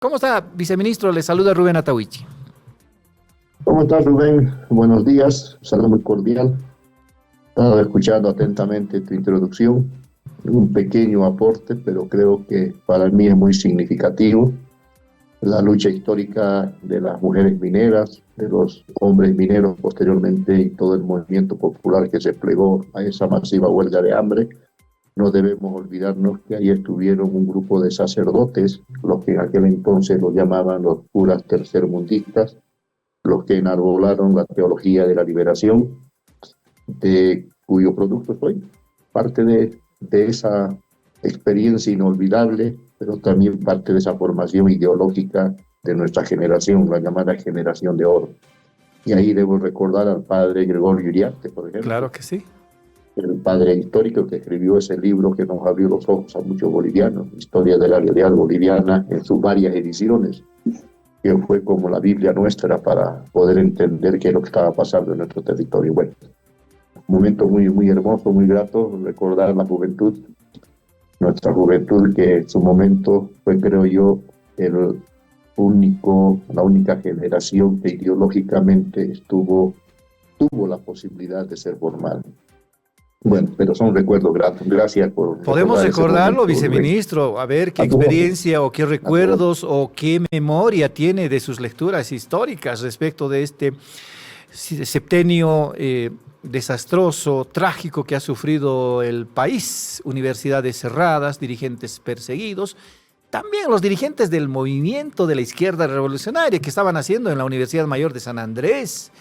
¿Cómo está, viceministro? Le saluda Rubén Atahuichi. ¿Cómo estás, Rubén? Buenos días, un saludo muy cordial. Estaba escuchando atentamente tu introducción, un pequeño aporte, pero creo que para mí es muy significativo. La lucha histórica de las mujeres mineras, de los hombres mineros posteriormente y todo el movimiento popular que se plegó a esa masiva huelga de hambre. No debemos olvidarnos que ahí estuvieron un grupo de sacerdotes, los que en aquel entonces los llamaban los curas tercermundistas, los que enarbolaron la teología de la liberación, de cuyo producto soy parte de esa experiencia inolvidable, pero también parte de esa formación ideológica de nuestra generación, la llamada generación de oro. Y ahí debo recordar al padre Gregorio Iriarte, por ejemplo. Claro que sí. El padre histórico que escribió ese libro que nos abrió los ojos a muchos bolivianos, Historia de la realidad boliviana, en sus varias ediciones, que fue como la Biblia nuestra para poder entender qué es lo que estaba pasando en nuestro territorio. Bueno, un momento muy, muy hermoso, muy grato, recordar la juventud, nuestra juventud que en su momento fue, creo yo, la única generación que ideológicamente tuvo la posibilidad de ser formada. Bueno, pero son recuerdos gratos. Gracias por... Podemos recordarlo, viceministro, a ver qué experiencia o qué recuerdos o qué memoria tiene de sus lecturas históricas respecto de este septenio desastroso, trágico que ha sufrido el país. Universidades cerradas, dirigentes perseguidos, también los dirigentes del movimiento de la izquierda revolucionaria que estaban haciendo en la Universidad Mayor de San Andrés.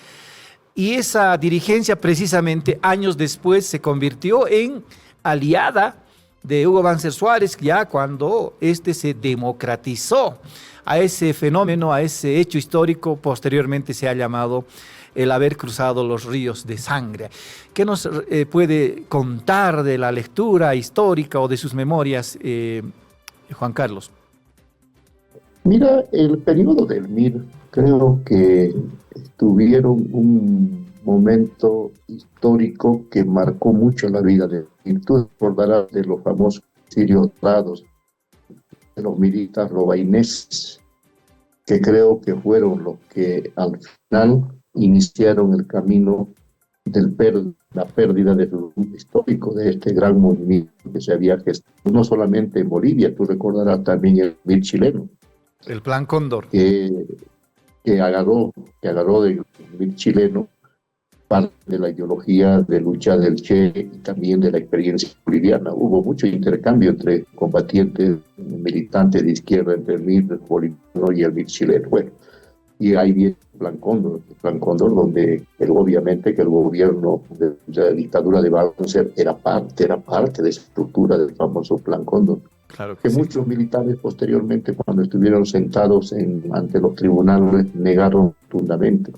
Y esa dirigencia precisamente años después se convirtió en aliada de Hugo Banzer Suárez, ya cuando este se democratizó a ese fenómeno, a ese hecho histórico, posteriormente se ha llamado el haber cruzado los ríos de sangre. ¿Qué nos puede contar de la lectura histórica o de sus memorias, Juan Carlos? Mira, el periodo del MIR creo que tuvieron un momento histórico que marcó mucho la vida de MIR. Tú recordarás de los famosos sirios dorados, de los militares robaineses, que creo que fueron los que al final iniciaron el camino de la pérdida del rumbo histórico de este gran movimiento que se había gestado, no solamente en Bolivia, tú recordarás también el MIR chileno. El Plan Cóndor. Que agarró del MIR chileno parte de la ideología de lucha del Che y también de la experiencia boliviana. Hubo mucho intercambio entre combatientes, militantes de izquierda, entre el MIR boliviano y el MIR chileno. Bueno, y ahí viene el Plan Cóndor, donde obviamente que el gobierno de la dictadura de Banzer era parte de esa estructura del famoso Plan Cóndor. Claro que sí. Muchos militares posteriormente, cuando estuvieron sentados ante los tribunales, negaron rotundamente.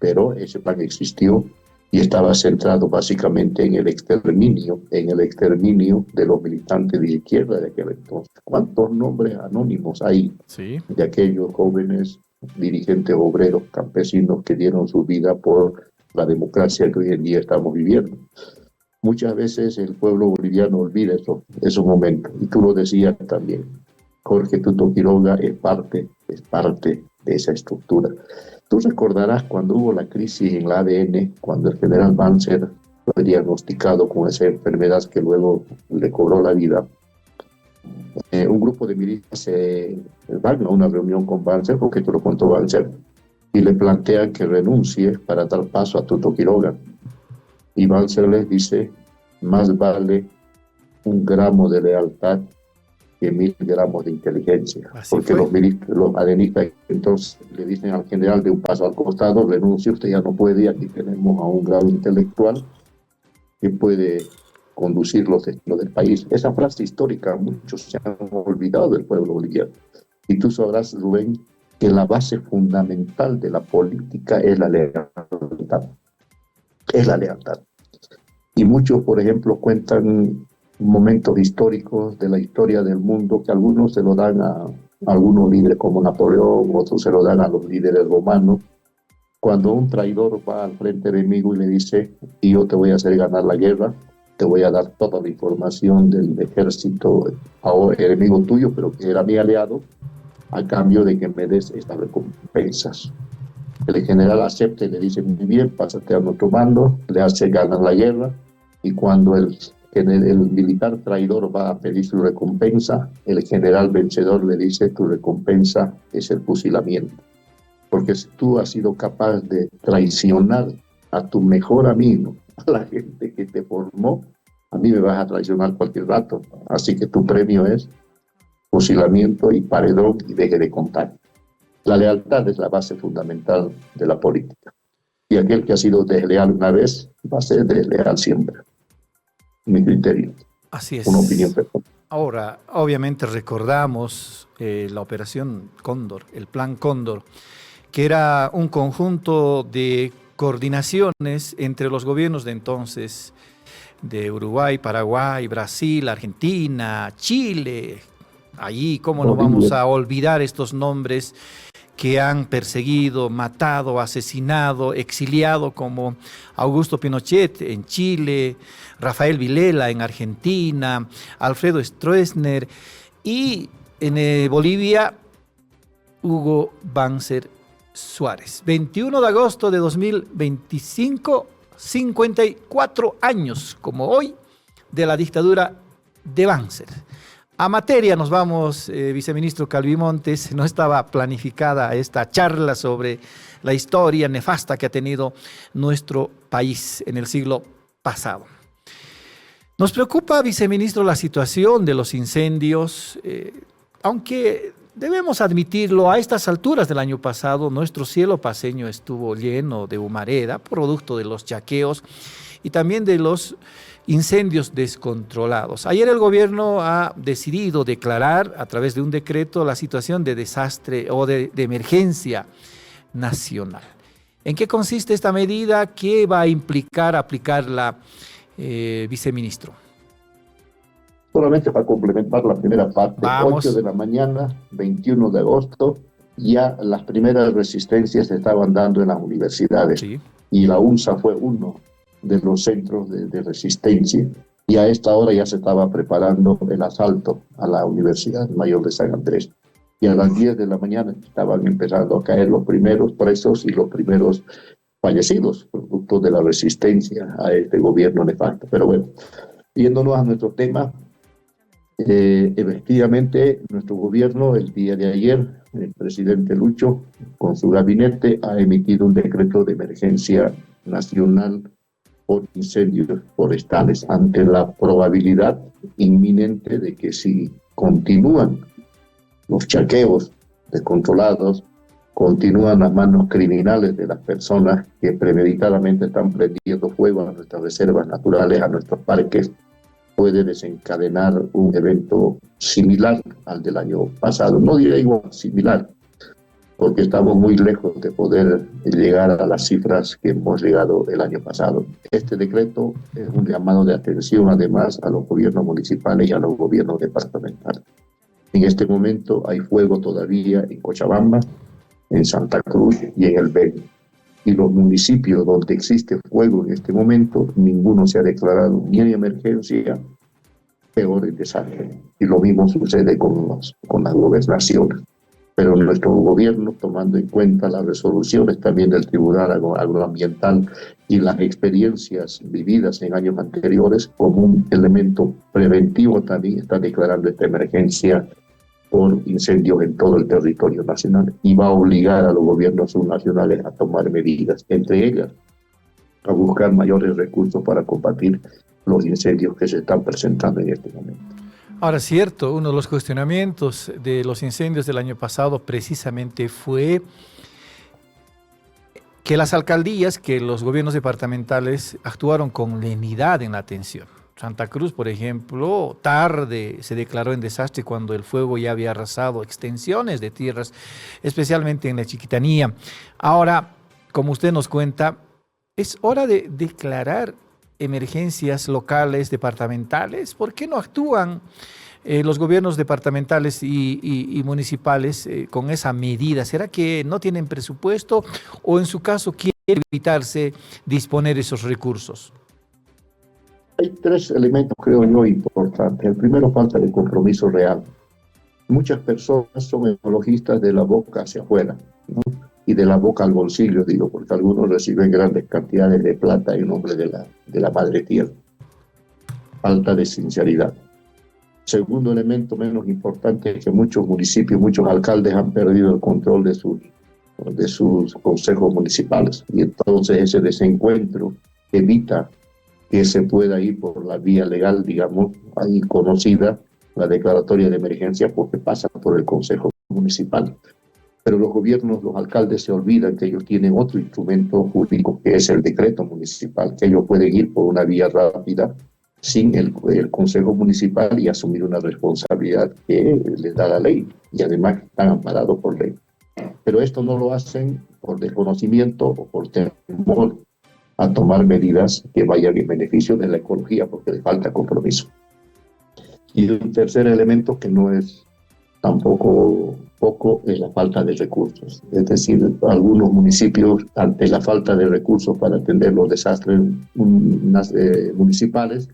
Pero ese plan existió y estaba centrado básicamente en el exterminio de los militantes de izquierda de aquel entonces. ¿Cuántos nombres anónimos hay de aquellos jóvenes dirigentes obreros, campesinos que dieron su vida por la democracia que hoy en día estamos viviendo? Muchas veces el pueblo boliviano olvida esos momentos, y tú lo decías también. Jorge Tuto Quiroga es parte de esa estructura. Tú recordarás cuando hubo la crisis en la ADN, cuando el general Banzer fue diagnosticado con esa enfermedad que luego le cobró la vida. Un grupo de militares van a una reunión con Banzer, porque te lo contó Banzer, y le plantean que renuncie para dar paso a Tuto Quiroga. Y Banzer les dice, más vale 1 gramo de lealtad que 1000 gramos de inteligencia. Así porque fue. los adenistas entonces le dicen al general de un paso al costado, renuncie, usted ya no puede, y aquí tenemos a un gran intelectual que puede conducir los destinos del país. Esa frase histórica, muchos se han olvidado del pueblo boliviano. Y tú sabrás, Rubén, que la base fundamental de la política es la lealtad. Es la lealtad. Y muchos, por ejemplo, cuentan momentos históricos de la historia del mundo que algunos se lo dan a algunos líderes como Napoleón, otros se lo dan a los líderes romanos. Cuando un traidor va al frente enemigo y le dice, y yo te voy a hacer ganar la guerra, te voy a dar toda la información del ejército enemigo tuyo, pero que era mi aliado, a cambio de que me des estas recompensas. El general acepta y le dice, muy bien, pásate a nuestro mando, le hace ganar la guerra, y cuando el militar traidor va a pedir su recompensa, el general vencedor le dice, tu recompensa es el fusilamiento. Porque si tú has sido capaz de traicionar a tu mejor amigo, a la gente que te formó, a mí me vas a traicionar cualquier rato. Así que tu premio es fusilamiento y paredón y deje de contar. La lealtad es la base fundamental de la política. Y aquel que ha sido desleal una vez va a ser desleal siempre. Mi criterio. Así es. Una opinión personal. Ahora, obviamente recordamos la Operación Cóndor, el Plan Cóndor, que era un conjunto de coordinaciones entre los gobiernos de entonces, de Uruguay, Paraguay, Brasil, Argentina, Chile. Allí, ¿cómo no vamos a olvidar estos nombres que han perseguido, matado, asesinado, exiliado, como Augusto Pinochet en Chile, Rafael Vilela en Argentina, Alfredo Stroessner, y en Bolivia, Hugo Banzer Suárez. 21 de agosto de 2025, 54 años, como hoy, de la dictadura de Banzer. A materia nos vamos, viceministro Calvi Montes. No estaba planificada esta charla sobre la historia nefasta que ha tenido nuestro país en el siglo pasado. Nos preocupa, viceministro, la situación de los incendios, aunque debemos admitirlo, a estas alturas del año pasado nuestro cielo paceño estuvo lleno de humareda, producto de los chaqueos y también de los incendios descontrolados. Ayer el gobierno ha decidido declarar a través de un decreto la situación de desastre o de emergencia nacional. ¿En qué consiste esta medida? ¿Qué va a implicar aplicarla, viceministro? Solamente para complementar la primera parte, Vamos. 8 de la mañana, 21 de agosto, ya las primeras resistencias se estaban dando en las universidades. Sí. Y la UNSA fue uno de los centros de resistencia, y a esta hora ya se estaba preparando el asalto a la Universidad Mayor de San Andrés. Y a las 10 de la mañana estaban empezando a caer los primeros presos y los primeros fallecidos, producto de la resistencia a este gobierno nefasto. Pero bueno, yéndonos a nuestro tema, efectivamente nuestro gobierno el día de ayer, el presidente Lucho, con su gabinete, ha emitido un decreto de emergencia nacional por incendios forestales, ante la probabilidad inminente de que si continúan los chaqueos descontrolados, continúan las manos criminales de las personas que premeditadamente están prendiendo fuego a nuestras reservas naturales, a nuestros parques, puede desencadenar un evento similar al del año pasado. No diré igual, similar, porque estamos muy lejos de poder llegar a las cifras que hemos llegado el año pasado. Este decreto es un llamado de atención, además, a los gobiernos municipales y a los gobiernos departamentales. En este momento hay fuego todavía en Cochabamba, en Santa Cruz y en el Beni. Y los municipios donde existe fuego en este momento, ninguno se ha declarado ni en emergencia, peor en desastre. Y lo mismo sucede con las gobernaciones. Pero nuestro gobierno, tomando en cuenta las resoluciones también del Tribunal Agroambiental y las experiencias vividas en años anteriores, como un elemento preventivo, también está declarando esta emergencia por incendios en todo el territorio nacional, y va a obligar a los gobiernos subnacionales a tomar medidas, entre ellas a buscar mayores recursos para combatir los incendios que se están presentando en este momento. Ahora, cierto, uno de los cuestionamientos de los incendios del año pasado precisamente fue que las alcaldías, que los gobiernos departamentales actuaron con lenidad en la atención. Santa Cruz, por ejemplo, tarde se declaró en desastre cuando el fuego ya había arrasado extensiones de tierras, especialmente en la Chiquitanía. Ahora, como usted nos cuenta, es hora de declarar emergencias locales, departamentales. ¿Por qué no actúan los gobiernos departamentales y municipales con esa medida? ¿Será que no tienen presupuesto o en su caso quieren evitarse disponer esos recursos? Hay tres elementos, creo yo, importantes. El primero, falta de compromiso real. Muchas personas son ecologistas de la boca hacia afuera, ¿no? Y de la boca al bolsillo, digo, porque algunos reciben grandes cantidades de plata en nombre de la madre tierra. Falta de sinceridad. Segundo elemento menos importante es que muchos municipios, muchos alcaldes han perdido el control de sus consejos municipales. Y entonces ese desencuentro evita que se pueda ir por la vía legal, digamos, ahí conocida, la declaratoria de emergencia, porque pasa por el Consejo Municipal. Pero los gobiernos, los alcaldes se olvidan que ellos tienen otro instrumento jurídico, que es el decreto municipal, que ellos pueden ir por una vía rápida sin el Consejo Municipal y asumir una responsabilidad que les da la ley, y además están amparados por ley. Pero esto no lo hacen por desconocimiento o por temor a tomar medidas que vayan en beneficio de la ecología, porque les falta compromiso. Y un tercer elemento que no es tampoco poco es la falta de recursos. Es decir, algunos municipios, ante la falta de recursos para atender los desastres municipales,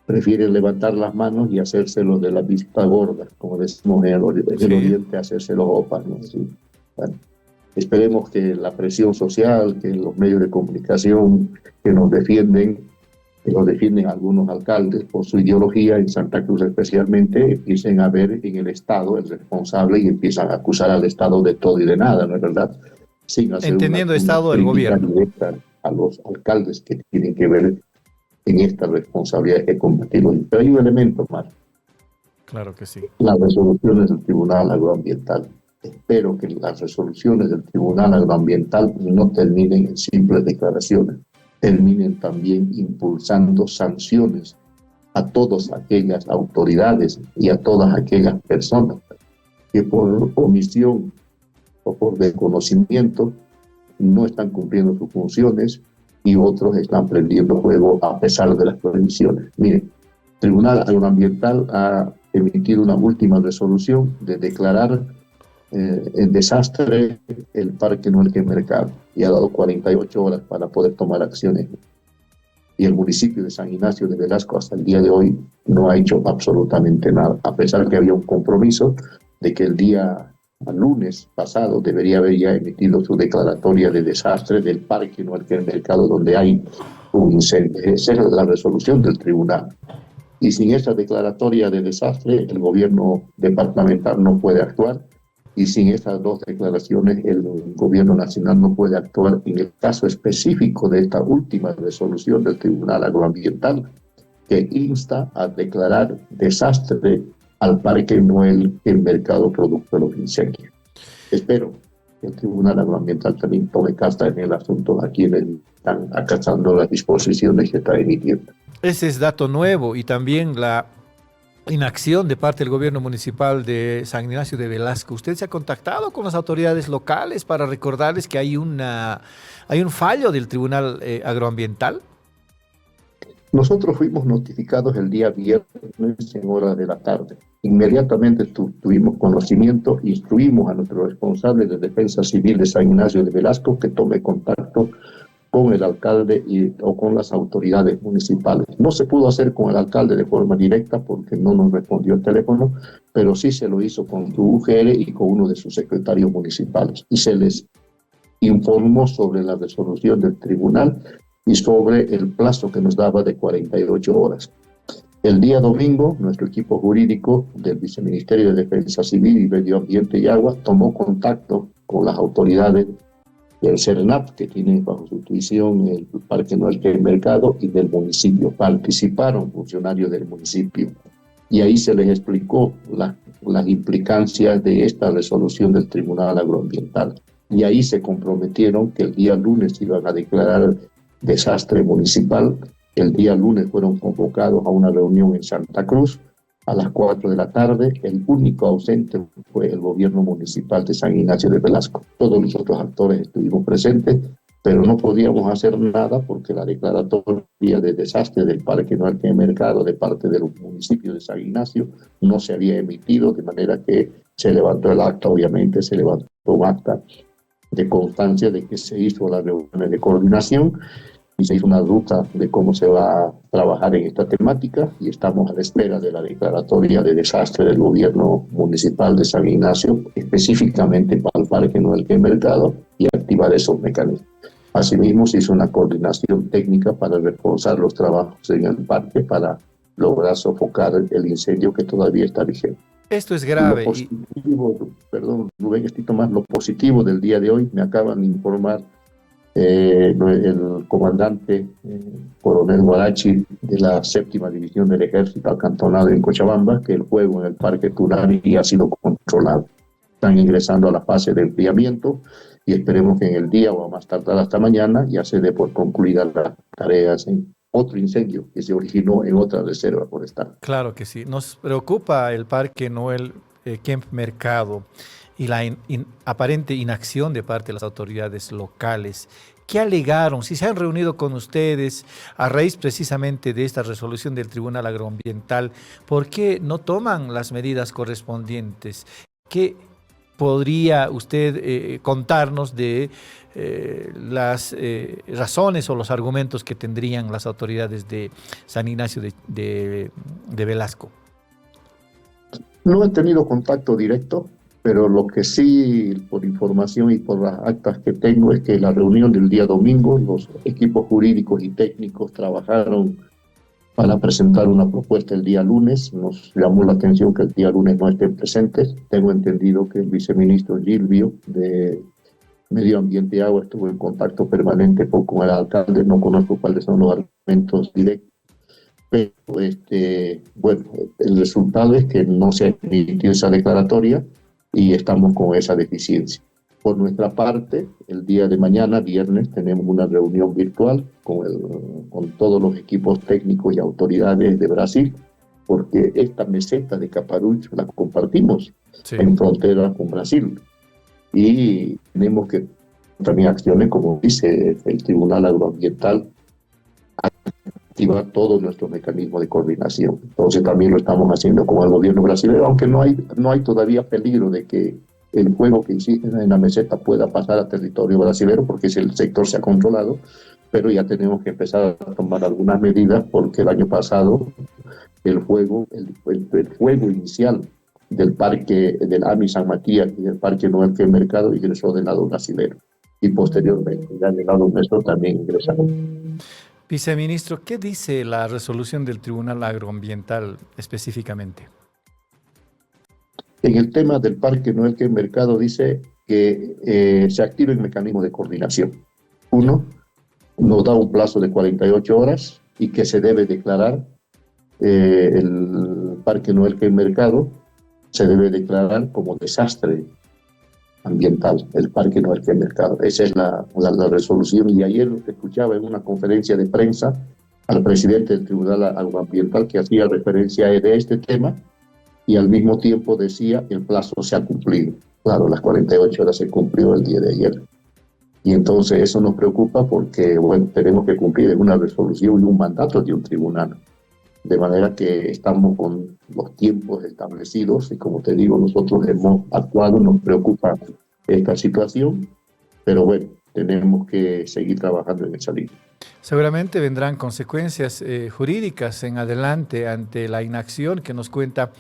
prefieren levantar las manos y hacérselo de la vista gorda, como decimos en el Oriente, hacérselo opas, ¿no? Sí. Bueno, esperemos que la presión social, que los medios de comunicación que nos defienden algunos alcaldes por su ideología, en Santa Cruz especialmente, empiecen a ver en el Estado el responsable y empiezan a acusar al Estado de todo y de nada, ¿no es verdad? Sin hacer Entendiendo Estado del gobierno. Directa a los alcaldes que tienen que ver en esta responsabilidad de combatirlo. Pero hay un elemento más. Claro que sí. Las resoluciones del Tribunal Agroambiental. Espero que las resoluciones del Tribunal Agroambiental no terminen en simples declaraciones, terminen también impulsando sanciones a todas aquellas autoridades y a todas aquellas personas que por omisión o por desconocimiento no están cumpliendo sus funciones y otros están prendiendo fuego a pesar de las prohibiciones. Miren, el Tribunal Agroambiental ha emitido una última resolución de declarar en desastre el Parque Núñez Mercado y ha dado 48 horas para poder tomar acciones. Y el municipio de San Ignacio de Velasco hasta el día de hoy no ha hecho absolutamente nada, a pesar que había un compromiso de que el día lunes pasado debería haber ya emitido su declaratoria de desastre del Parque Núñez Mercado donde hay un incendio. Esa es la resolución del tribunal. Y sin esa declaratoria de desastre, el gobierno departamental no puede actuar. Y sin estas dos declaraciones, el gobierno nacional no puede actuar en el caso específico de esta última resolución del Tribunal Agroambiental, que insta a declarar desastre al Parque Núñez Mercado producto de los incendios. Espero que el Tribunal Agroambiental también tome carta en el asunto a quienes están acatando las disposiciones que está emitiendo. Ese es dato nuevo y también la inacción de parte del gobierno municipal de San Ignacio de Velasco. ¿Usted se ha contactado con las autoridades locales para recordarles que hay un fallo del Tribunal Agroambiental? Nosotros fuimos notificados el día viernes en horas de la tarde. Inmediatamente tuvimos conocimiento, instruimos a nuestro responsable de Defensa Civil de San Ignacio de Velasco que tome contacto con el alcalde o con las autoridades municipales. No se pudo hacer con el alcalde de forma directa porque no nos respondió el teléfono, pero sí se lo hizo con su UGR y con uno de sus secretarios municipales. Y se les informó sobre la resolución del tribunal y sobre el plazo que nos daba de 48 horas. El día domingo, nuestro equipo jurídico del Viceministerio de Defensa Civil y Medio Ambiente y Agua tomó contacto con las autoridades del CERNAP, que tiene bajo su tuición el Parque Núñez Mercado, y del municipio. Participaron funcionarios del municipio y ahí se les explicó las implicancias de esta resolución del Tribunal Agroambiental. Y ahí se comprometieron que el día lunes iban a declarar desastre municipal. El día lunes fueron convocados a una reunión en Santa Cruz a las 4 de la tarde. El único ausente fue el gobierno municipal de San Ignacio de Velasco. Todos los otros actores estuvimos presentes, pero no podíamos hacer nada porque la declaratoria de desastre del Parque Núñez Mercado de parte del municipio de San Ignacio no se había emitido, de manera que se levantó el acta, obviamente se levantó un acta de constancia de que se hizo la reunión de coordinación y se hizo una ruta de cómo se va a trabajar en esta temática y estamos a la espera de la declaratoria de desastre del gobierno municipal de San Ignacio, específicamente para el Parque Noel Mercado, y activar esos mecanismos. Asimismo, se hizo una coordinación técnica para reforzar los trabajos en el parque para lograr sofocar el incendio que todavía está vigente. Esto es grave. Lo positivo, perdón, Rubén, esto más lo positivo del día de hoy, me acaban de informar el comandante coronel Guarachi de la 7ª División del Ejército acantonado en Cochabamba, que el fuego en el Parque Tunari ha sido controlado. Están ingresando a la fase de enfriamiento y esperemos que en el día o a más tardar hasta mañana ya se dé por concluidas las tareas en otro incendio que se originó en otra reserva forestal. Claro que sí. Nos preocupa el Parque Noel Kemp Mercado y la aparente inacción de parte de las autoridades locales. ¿Qué alegaron? Si se han reunido con ustedes a raíz precisamente de esta resolución del Tribunal Agroambiental, ¿por qué no toman las medidas correspondientes? ¿Qué podría usted contarnos de las razones o los argumentos que tendrían las autoridades de San Ignacio de Velasco? No he tenido contacto directo, pero lo que sí, por información y por las actas que tengo, es que la reunión del día domingo, los equipos jurídicos y técnicos trabajaron para presentar una propuesta el día lunes. Nos llamó la atención que el día lunes no estén presentes. Tengo entendido que el viceministro Gilvio de Medio Ambiente y Agua estuvo en contacto permanente con el alcalde. No conozco cuáles son los argumentos directos, pero bueno, el resultado es que no se ha emitido esa declaratoria y estamos con esa deficiencia. Por nuestra parte, el día de mañana, viernes, tenemos una reunión virtual con todos los equipos técnicos y autoridades de Brasil, porque esta meseta de Caparuch la compartimos en frontera con Brasil. Y tenemos que también acciones, como dice el Tribunal Agroambiental, activar todos nuestros mecanismos de coordinación. Entonces también lo estamos haciendo con el gobierno brasileño, aunque no hay todavía peligro de que el fuego que existe en la meseta pueda pasar a territorio brasileño, porque el sector se ha controlado, pero ya tenemos que empezar a tomar algunas medidas, porque el año pasado el fuego inicial del parque del AMI San Matías y del Parque Noel Mercado ingresó del lado brasileño, y posteriormente ya del lado nuestro también ingresaron. Viceministro, ¿qué dice la resolución del Tribunal Agroambiental específicamente? En el tema del Parque Noel Mercado dice que se active el mecanismo de coordinación. Uno, nos da un plazo de 48 horas y que se debe declarar el Parque Noel Mercado, se debe declarar como desastre ambiental, el Parque Noel Mercado. Esa es la resolución. Y ayer escuchaba en una conferencia de prensa al presidente del Tribunal Agroambiental que hacía referencia de este tema, y al mismo tiempo decía que el plazo se ha cumplido. Claro, las 48 horas se cumplió el día de ayer. Y entonces eso nos preocupa porque, bueno, tenemos que cumplir una resolución y un mandato de un tribunal. De manera que estamos con los tiempos establecidos y, como te digo, nosotros hemos actuado, nos preocupa esta situación, pero bueno, tenemos que seguir trabajando en esa línea. Seguramente vendrán consecuencias jurídicas en adelante ante la inacción que nos cuenta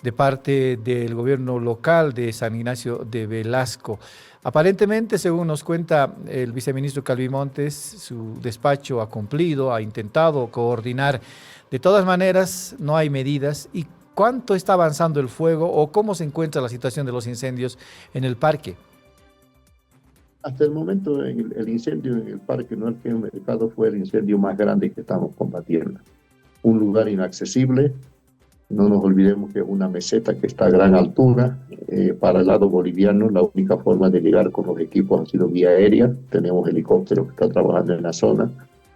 de parte del gobierno local de San Ignacio de Velasco. Aparentemente, según nos cuenta el viceministro Calvimontes, su despacho ha cumplido, ha intentado coordinar. De todas maneras, no hay medidas. ¿Y cuánto está avanzando el fuego o cómo se encuentra la situación de los incendios en el parque? Hasta el momento, el incendio en el Parque Noel Mercado fue el incendio más grande que estamos combatiendo. Un lugar inaccesible, no nos olvidemos que es una meseta que está a gran altura. Para el lado boliviano, la única forma de llegar con los equipos ha sido vía aérea. Tenemos helicópteros que están trabajando en la zona,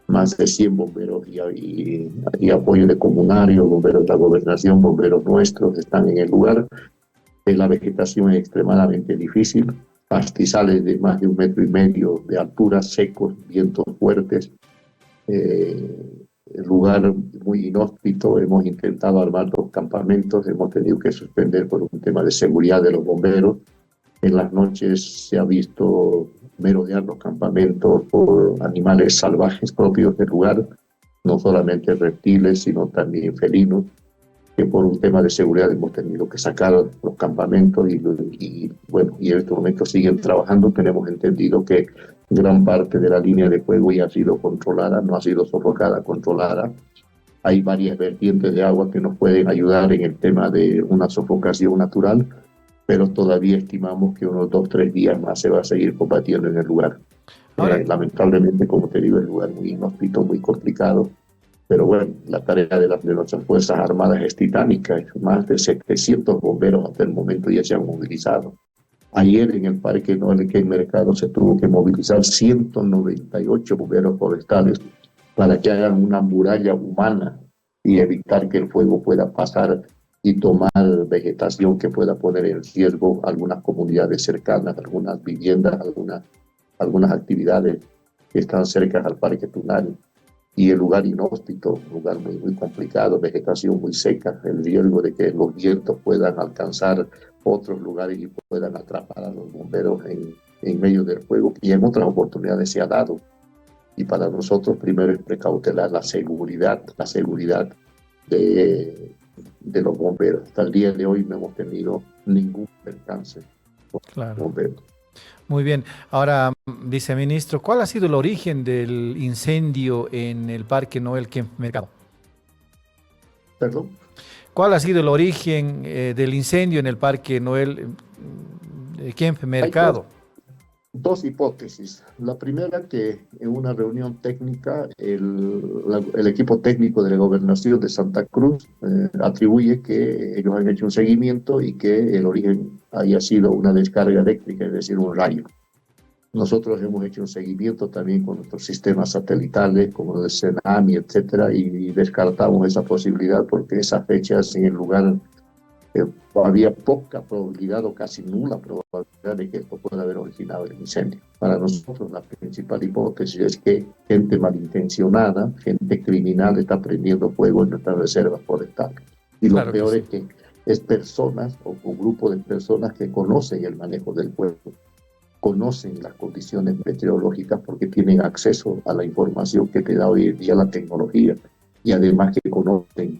más de 100 bomberos y apoyo de comunarios, bomberos de la gobernación, bomberos nuestros están en el lugar. La vegetación es extremadamente difícil. Pastizales de más de 1,5 metros de altura, secos, vientos fuertes, el lugar muy inhóspito. Hemos intentado armar 2 campamentos, hemos tenido que suspender por un tema de seguridad de los bomberos. En las noches se ha visto merodear los campamentos por animales salvajes propios del lugar, no solamente reptiles, sino también felinos, que por un tema de seguridad hemos tenido que sacar los campamentos bueno, y en este momento siguen trabajando. Tenemos entendido que gran parte de la línea de fuego ya ha sido controlada, no ha sido sofocada, controlada. Hay varias vertientes de agua que nos pueden ayudar en el tema de una sofocación natural, pero todavía estimamos que unos 2 o 3 días más se va a seguir combatiendo en el lugar. Lamentablemente, como te digo, el lugar muy inhóspito, muy complicado, pero bueno, la tarea de nuestras Fuerzas Armadas es titánica. Más de 700 bomberos hasta el momento ya se han movilizado. Ayer en el Parque Noel Kane Mercado se tuvo que movilizar 198 bomberos forestales para que hagan una muralla humana y evitar que el fuego pueda pasar y tomar vegetación que pueda poner en riesgo algunas comunidades cercanas, algunas viviendas, algunas actividades que están cerca al Parque Tunal. Y el lugar inhóspito, un lugar muy, muy complicado, vegetación muy seca, el riesgo de que los vientos puedan alcanzar otros lugares y puedan atrapar a los bomberos en medio del fuego, y en otras oportunidades se ha dado. Y para nosotros primero es precautelar la seguridad de los bomberos. Hasta el día de hoy no hemos tenido ningún percance con los bomberos. Muy bien. Ahora, viceministro, ¿cuál ha sido el origen del incendio en el Parque Noel Kempf Mercado? ¿Perdón? ¿Cuál ha sido el origen del incendio en el Parque Noel Kempf Mercado? Dos hipótesis. La primera, que en una reunión técnica el equipo técnico de la Gobernación de Santa Cruz atribuye que ellos han hecho un seguimiento y que el origen haya sido una descarga eléctrica, es decir, un rayo. Nosotros hemos hecho un seguimiento también con nuestros sistemas satelitales, como el Senami, etcétera, y descartamos esa posibilidad porque esas fechas en el lugar había poca probabilidad o casi nula probabilidad de que esto pueda haber originado el incendio. Para nosotros la principal hipótesis es que gente malintencionada, gente criminal está prendiendo fuego en nuestras reservas forestales. Y lo peor es que es personas o un grupo de personas que conocen el manejo del fuego, conocen las condiciones meteorológicas porque tienen acceso a la información que te da hoy en día la tecnología, y además que conocen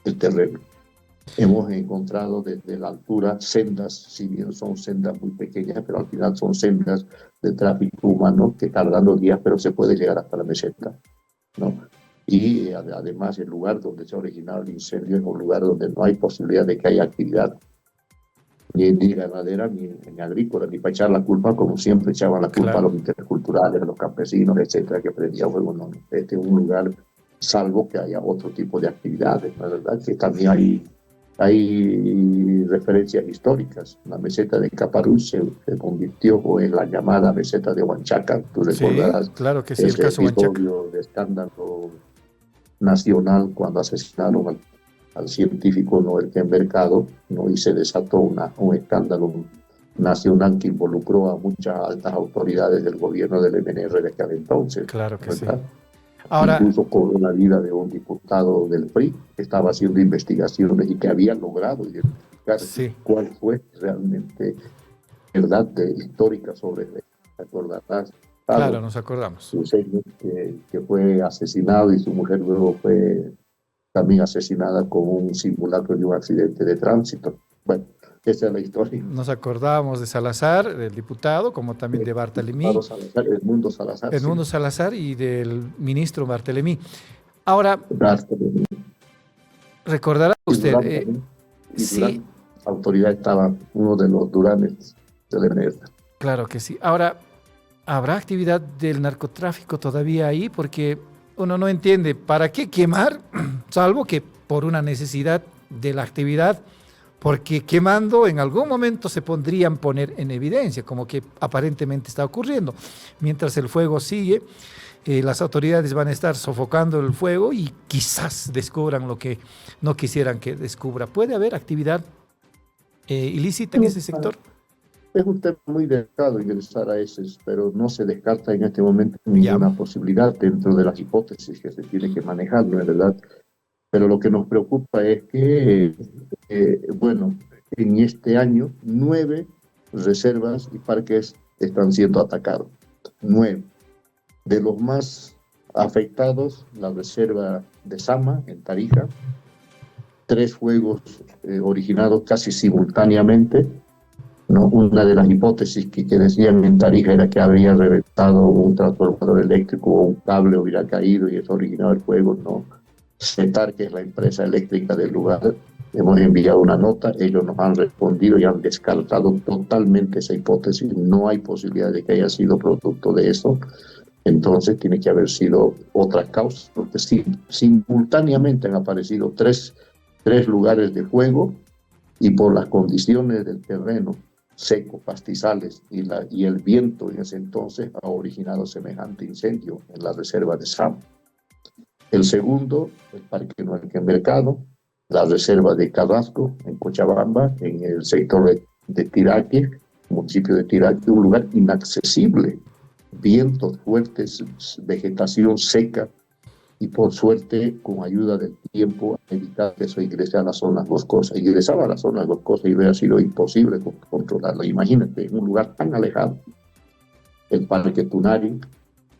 el terreno. Hemos encontrado desde la altura sendas, si bien son sendas muy pequeñas, pero al final son sendas de tráfico humano que tardan los días, pero se puede llegar hasta la meseta, ¿no? Y además el lugar donde se ha originado el incendio es un lugar donde no hay posibilidad de que haya actividad ni ganadera, ni agrícola, ni para echar la culpa, como siempre echaban la culpa a los interculturales, a los campesinos, etcétera, que prendían fuego. No, este es un lugar, salvo que haya otro tipo de actividades, la verdad que también hay referencias históricas. La meseta de Caparuz se convirtió en la llamada meseta de Huanchaca. Tú recordarás, claro que sí, el caso episodio de escándalo nacional cuando asesinaron al científico Noel Kempf Mercado, ¿no? Y se desató un escándalo nacional que involucró a muchas altas autoridades del gobierno del MNR de aquel entonces. Claro que ¿verdad? sí. Ahora, incluso cobró la vida de un diputado del PRI que estaba haciendo investigaciones y que había logrado identificar cuál fue realmente verdad histórica sobre él. ¿Recordarás? Claro, nos acordamos. Que fue asesinado y su mujer luego fue también asesinada con un simulacro de un accidente de tránsito. Bueno, esa es la historia. Nos acordamos de Salazar, del diputado, como también de Barthélémy. Edmundo Salazar. Edmundo Salazar y del ministro Barthélémy. Ahora, recordará usted... sí. La autoridad estaba uno de los Duranes de la MNR. Claro que sí. Ahora, ¿habrá actividad del narcotráfico todavía ahí? Porque uno no entiende para qué quemar, salvo que por una necesidad de la actividad, porque quemando en algún momento se podrían poner en evidencia, como que aparentemente está ocurriendo. Mientras el fuego sigue, las autoridades van a estar sofocando el fuego y quizás descubran lo que no quisieran que descubra. ¿Puede haber actividad ilícita en ese sector? Es un tema muy delicado ingresar a ese, pero no se descarta en este momento ninguna posibilidad dentro de las hipótesis que se tiene que manejar, ¿no es verdad? Pero lo que nos preocupa es que, bueno, en este año 9 reservas y parques están siendo atacados. 9. De los más afectados, la reserva de Sama, en Tarija, 3 fuegos originados casi simultáneamente, ¿no? Una de las hipótesis que decían en Tarija era que habría reventado un transformador eléctrico o un cable hubiera caído y eso originado el fuego, ¿no? CETAR, que es la empresa eléctrica del lugar, hemos enviado una nota, ellos nos han respondido y han descartado totalmente esa hipótesis, no hay posibilidad de que haya sido producto de eso, entonces tiene que haber sido otra causa, porque simultáneamente han aparecido tres lugares de fuego y por las condiciones del terreno seco, pastizales y el viento en ese entonces ha originado semejante incendio en la reserva de Sama. El segundo, el Parque Noel Mercado, la reserva de Carrasco, en Cochabamba, en el sector de Tiraque, municipio de Tiraque, un lugar inaccesible, vientos fuertes, vegetación seca, y por suerte, con ayuda del tiempo, evitar que eso ingrese a las zonas boscosas. Ingresaba a las zonas boscosas y hubiera sido imposible controlarlo. Imagínate, en un lugar tan alejado, el Parque Tunari,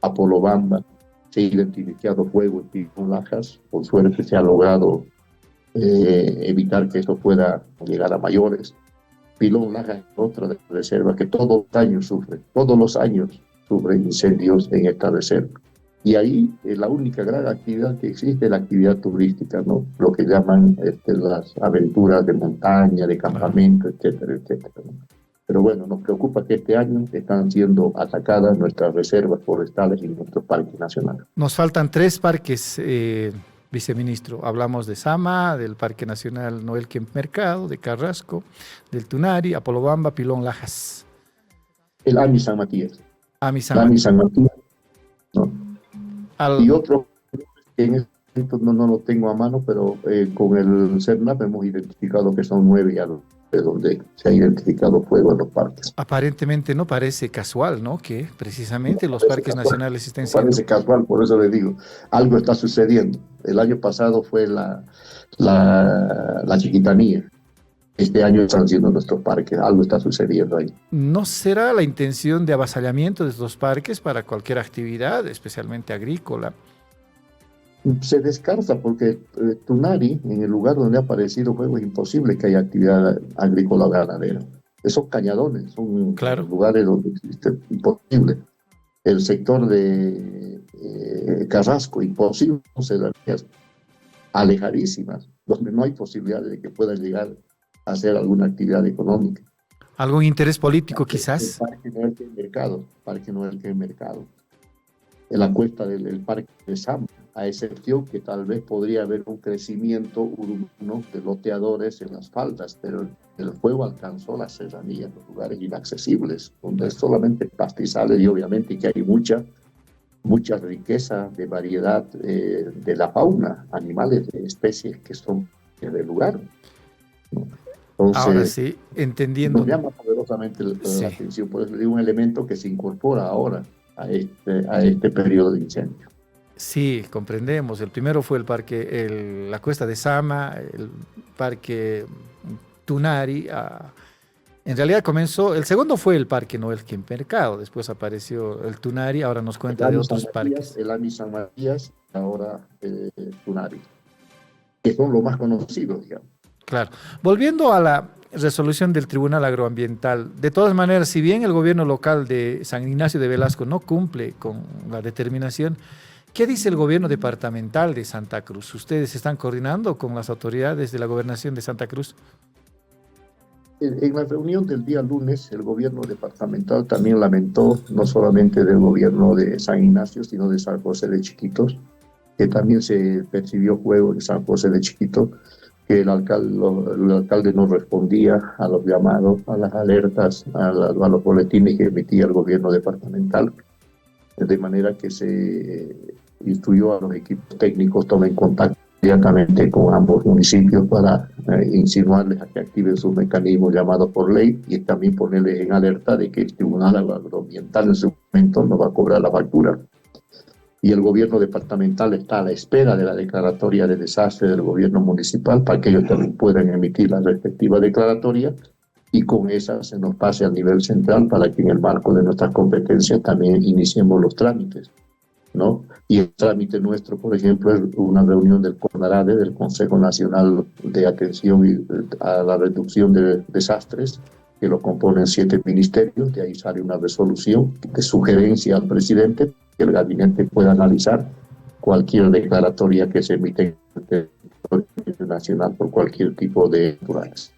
Apolobamba, se ha identificado fuego en Pilón Lajas, por suerte se ha logrado evitar que esto pueda llegar a mayores. Pilón Lajas es otra de las reservas que todos los años sufre incendios en esta reserva. Y ahí la única gran actividad que existe es la actividad turística, ¿no? Lo que llaman las aventuras de montaña, de campamento, etcétera, etcétera, ¿no? Pero bueno, nos preocupa que este año están siendo atacadas nuestras reservas forestales y nuestros parques nacionales. Nos faltan 3 parques, viceministro. Hablamos de Sama, del Parque Nacional Noel Kempf Mercado, de Carrasco, del Tunari, Apolobamba, Pilón Lajas. El AMI San Matías. AMI San Matías, ¿no? Y otro que en este momento no lo tengo a mano, pero con el CERNAP hemos identificado que son 9 ya de donde se ha identificado fuego en los parques. Aparentemente no parece casual, ¿no? Que precisamente los parques nacionales estén siendo... Parece casual, por eso le digo, algo está sucediendo. El año pasado fue la Chiquitanía. Este año están siendo nuestros parques, algo está sucediendo ahí. ¿No será la intención de avasallamiento de estos parques para cualquier actividad, especialmente agrícola? Se descarta porque Tunari, en el lugar donde ha aparecido fuego, es imposible que haya actividad agrícola o ganadera. Esos cañadones son lugares donde existe, imposible. El sector de Carrasco, imposible, alejadísimas, donde no hay posibilidad de que puedan llegar a hacer alguna actividad económica. ¿Algún interés político quizás? El Parque Noel Kempf Mercado. En la cuesta del Parque de Sama, a excepción que tal vez podría haber un crecimiento urbano de loteadores en las faldas, pero el fuego alcanzó las serranías, los lugares inaccesibles, donde es solamente pastizales y obviamente que hay mucha riqueza de variedad de la fauna, animales de especies que son del lugar. Entonces, ahora sí, entendiendo. Nos llama poderosamente la atención, por eso digo un elemento que se incorpora ahora a este periodo de incendio. Sí, comprendemos. El primero fue la cuesta de Sama, el parque Tunari. En realidad comenzó, el segundo fue el Parque Noel Kempf Mercado, después apareció el Tunari, ahora nos cuenta de otros parques. El AMI San Matías, ahora Tunari, que son los más conocidos, digamos. Claro. Volviendo a la resolución del Tribunal Agroambiental, de todas maneras, si bien el gobierno local de San Ignacio de Velasco no cumple con la determinación, ¿qué dice el gobierno departamental de Santa Cruz? ¿Ustedes están coordinando con las autoridades de la gobernación de Santa Cruz? En la reunión del día lunes, el gobierno departamental también lamentó, no solamente del gobierno de San Ignacio, sino de San José de Chiquitos, que también se percibió fuego en San José de Chiquitos, que el alcalde no respondía a los llamados, a las alertas, a los boletines que emitía el gobierno departamental, de manera que se instruyó a los equipos técnicos tomen contacto inmediatamente con ambos municipios para insinuarles a que activen sus mecanismos llamados por ley y también ponerles en alerta de que el Tribunal Agroambiental en su momento no va a cobrar la factura. Y el gobierno departamental está a la espera de la declaratoria de desastre del gobierno municipal para que ellos también puedan emitir la respectiva declaratoria y con esa se nos pase a nivel central para que en el marco de nuestras competencias también iniciemos los trámites, ¿no? Y el trámite nuestro, por ejemplo, es una reunión del CONARADE, del Consejo Nacional de Atención a la Reducción de Desastres, que lo componen 7 ministerios. De ahí sale una resolución de sugerencia al presidente que el gabinete pueda analizar cualquier declaratoria que se emite en el territorio nacional por cualquier tipo de naturaleza.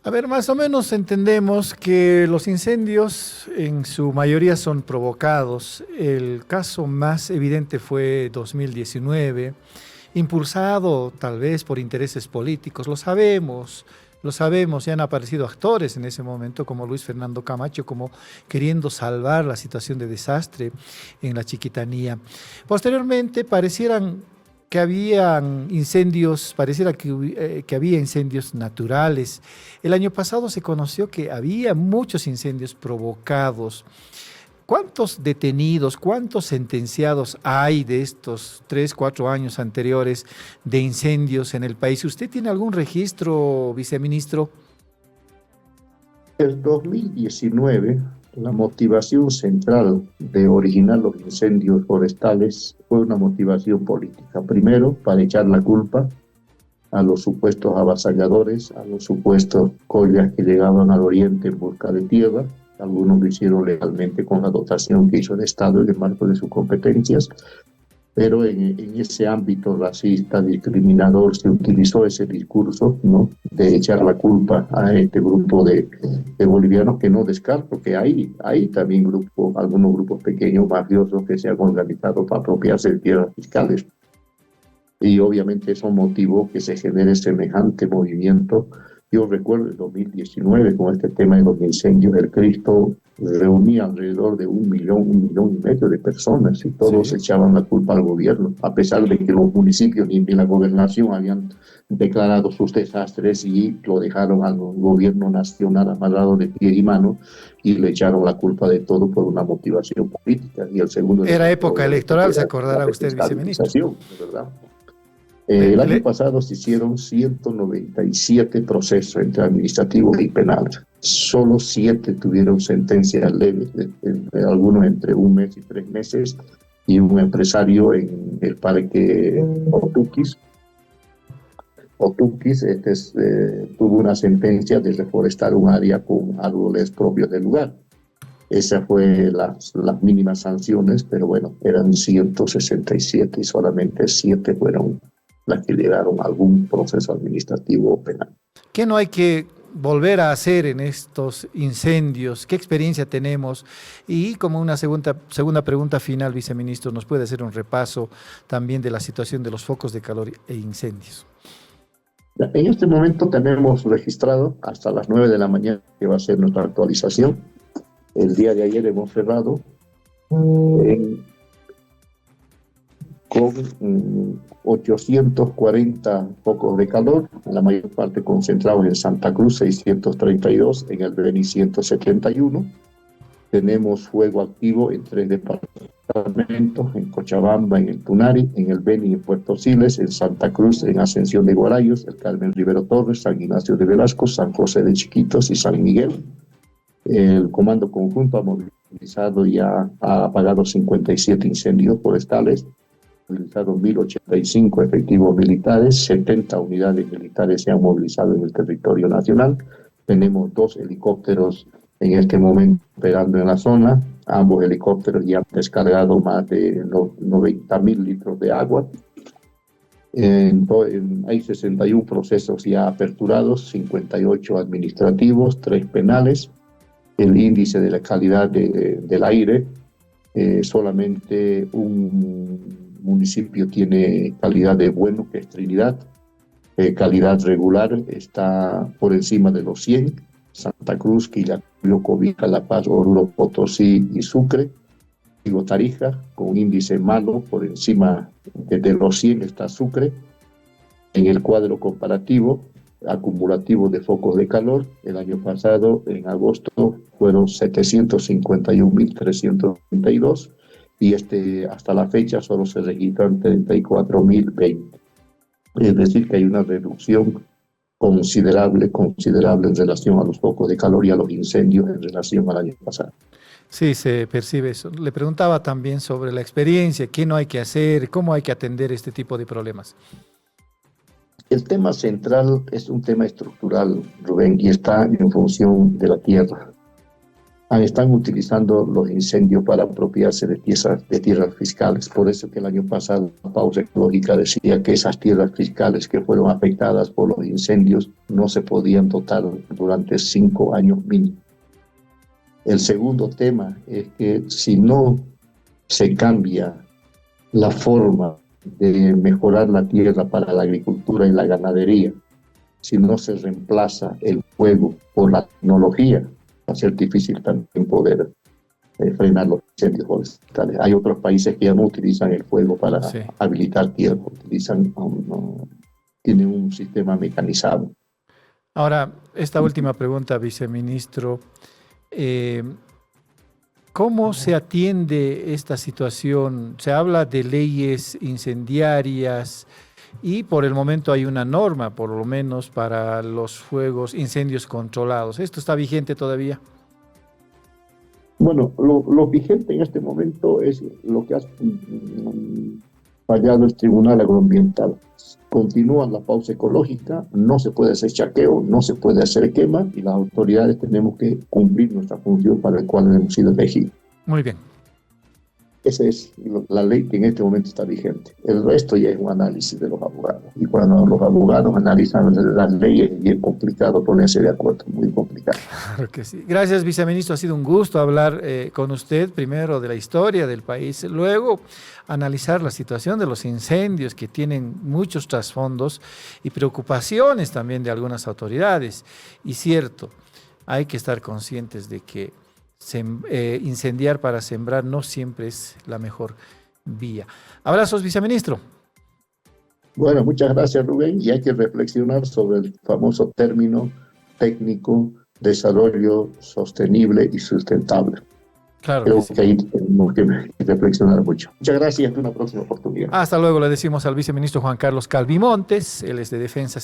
A ver, más o menos entendemos que los incendios en su mayoría son provocados. El caso más evidente fue 2019, impulsado tal vez por intereses políticos, lo sabemos, ya han aparecido actores en ese momento como Luis Fernando Camacho, como queriendo salvar la situación de desastre en la Chiquitanía. Posteriormente pareciera que había incendios naturales. El año pasado se conoció que había muchos incendios provocados. ¿Cuántos detenidos, cuántos sentenciados hay de estos 3, 4 años anteriores de incendios en el país? ¿Usted tiene algún registro, viceministro? En 2019, la motivación central de originar los incendios forestales fue una motivación política. Primero, para echar la culpa a los supuestos avasalladores, a los supuestos collas que llegaban al oriente en busca de tierra. Algunos lo hicieron legalmente con la dotación que hizo el Estado en el marco de sus competencias, pero en ese ámbito racista, discriminador, se utilizó ese discurso, ¿no?, de echar la culpa a este grupo de bolivianos, que no descarto que hay también algunos grupos pequeños mafiosos que se han organizado para apropiarse de tierras fiscales. Y obviamente eso motivó que se genere semejante movimiento. Yo recuerdo en 2019, con este tema de los incendios, el Cristo reunía alrededor de 1 millón y medio de personas, y todos Sí. echaban la culpa al gobierno, a pesar de que los municipios ni la gobernación habían declarado sus desastres y lo dejaron al gobierno nacional amarrado de pie y mano, y le echaron la culpa de todo por una motivación política. Y el segundo Era época electoral, se acordará usted, viceministro. ¿Verdad? El año pasado se hicieron 197 procesos entre administrativos y penales. Solo 7 tuvieron sentencias leves, algunos entre 1 mes y 3 meses, y un empresario en el parque Otuquis, tuvo una sentencia de reforestar un área con árboles propios del lugar. Esas fue las mínimas sanciones, pero bueno, eran 167 y solamente 7 fueron las que llegaron a algún proceso administrativo o penal. ¿Qué no hay que volver a hacer en estos incendios? ¿Qué experiencia tenemos? Y como una segunda pregunta final, viceministro, ¿nos puede hacer un repaso también de la situación de los focos de calor e incendios? En este momento tenemos registrado hasta las 9 de la mañana, que va a ser nuestra actualización. El día de ayer hemos cerrado con 840 focos de calor, la mayor parte concentrados en Santa Cruz, 632, en el Beni 171. Tenemos fuego activo en 3 departamentos, en Cochabamba, en el Tunari, en el Beni, en Puerto Siles, en Santa Cruz, en Ascensión de Guarayos, el Carmen Rivero Torres, San Ignacio de Velasco, San José de Chiquitos y San Miguel. El Comando Conjunto ha movilizado y ha apagado 57 incendios forestales, movilizado 1.085 efectivos militares, 70 unidades militares se han movilizado en el territorio nacional. Tenemos 2 helicópteros en este momento operando en la zona. Ambos helicópteros ya han descargado más de 90.000 litros de agua. Hay 61 procesos ya aperturados, 58 administrativos, 3 penales. El índice de la calidad del aire, solamente un municipio tiene calidad de bueno, que es Trinidad. Calidad regular está por encima de los 100, Santa Cruz, Quillacollo, Cobija, La Paz, Oruro, Potosí y Sucre. Digo, Tarija, con índice malo, por encima de los 100 está Sucre. En el cuadro comparativo acumulativo de focos de calor, el año pasado, en agosto, fueron 751.332, y hasta la fecha solo se registran 34.020. Es decir, que hay una reducción considerable en relación a los focos de calor y a los incendios en relación al año pasado. Sí, se percibe eso. Le preguntaba también sobre la experiencia, qué no hay que hacer, cómo hay que atender este tipo de problemas. El tema central es un tema estructural, Rubén, y está en función de la tierra. Están utilizando los incendios para apropiarse de tierras fiscales. Por eso que el año pasado la pausa ecológica decía que esas tierras fiscales que fueron afectadas por los incendios no se podían dotar durante 5 años mínimo. El segundo tema es que si no se cambia la forma de mejorar la tierra para la agricultura y la ganadería, si no se reemplaza el fuego por la tecnología, va a ser difícil también poder frenar los incendios forestales. Hay otros países que ya no utilizan el fuego para habilitar tierra, tienen un sistema mecanizado. Ahora, esta última pregunta, viceministro. ¿Cómo se atiende esta situación? Se habla de leyes incendiarias y por el momento hay una norma, por lo menos para los incendios controlados. ¿Esto está vigente todavía? Bueno, lo vigente en este momento es lo que ha fallado el Tribunal Agroambiental. Continúa la pausa ecológica, no se puede hacer chaqueo, no se puede hacer quema y las autoridades tenemos que cumplir nuestra función para la cual hemos sido elegidos. Muy bien. Esa es la ley que en este momento está vigente. El resto ya es un análisis de los abogados. Y cuando los abogados analizan las leyes es bien complicado ponerse de acuerdo, muy complicado. Claro que sí. Gracias, viceministro. Ha sido un gusto hablar con usted, primero de la historia del país, luego analizar la situación de los incendios que tienen muchos trasfondos y preocupaciones también de algunas autoridades. Y cierto, hay que estar conscientes de que incendiar para sembrar no siempre es la mejor vía. Abrazos, viceministro. Bueno, muchas gracias, Rubén. Y hay que reflexionar sobre el famoso término técnico desarrollo sostenible y sustentable. Claro. Creo que ahí tenemos que reflexionar mucho. Muchas gracias. Hasta una próxima oportunidad. Hasta luego, le decimos al viceministro Juan Carlos Calvimontes, él es de Defensa